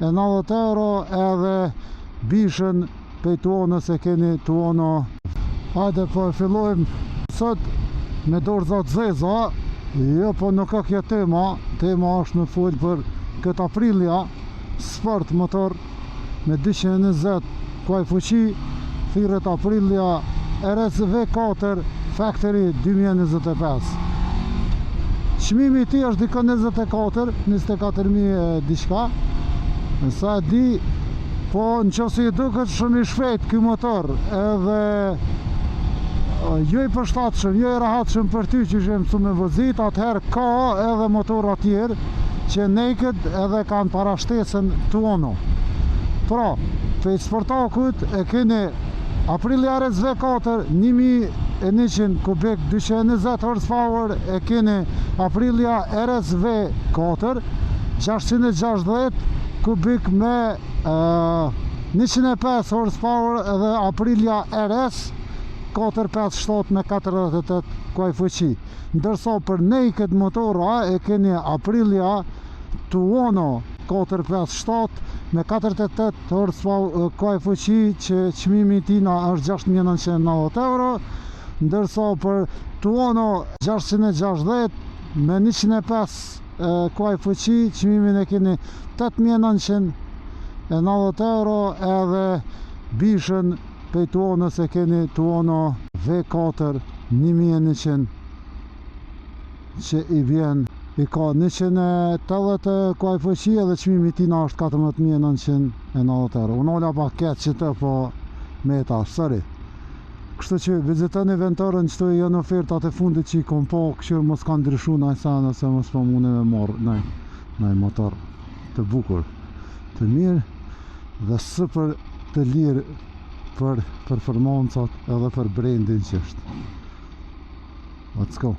€90 edhe bishën pej tuonës e keni tuono. Hajde po fillojmë sot me dorëza të zeza. Jo, po nuk ka kjo tema. Tema është me folë për këtë Aprilia Sport motor me 220 kuaj fuqi, thirret Aprilia RSV4 Factory 2025. Çmimi i tij është dikon 24.000 diçka. Sa e di, po nëse i duket shumë i shpejt ky motor, edhe jo i përshtatshëm, jo i rahatshëm për ty që je mësuar me vozit, atëherë ka edhe motorra tjerë që naked edhe kanë parashtesën tuono. Pra, pej sportakut e keni Aprilia RSV4 1100 kubik 220 horsepower, e keni Aprilia RSV4 660 kubik me 105 horsepower edhe Aprilia RS 457 me 48 kuaj fuqi. Ndërsa për naked motora e keni Aprilia Tuono 457 me 48 horsepower kuaj fuqi, që çmimi i tij është €6.990, ndërsa për Tuono 660 me 105 kuaj fuqi, çmimin e keni €8.990 edhe bishën pej tuonës e keni Tuono V4 1100 që i vjen, i ka 180 kuaj fuqi edhe çmimi i tij është €14.990. Unë ola pak keq që të po meta, sorry. Kështu që vizitoni Ventorën, qëto janë ofertat e fundit që i kom po, kështu mos ka ndryshu najsa nëse mos po mune me marrë nëj motor të bukur, të mirë dhe super të lirë për performancat edhe për brandin që është. Let's go.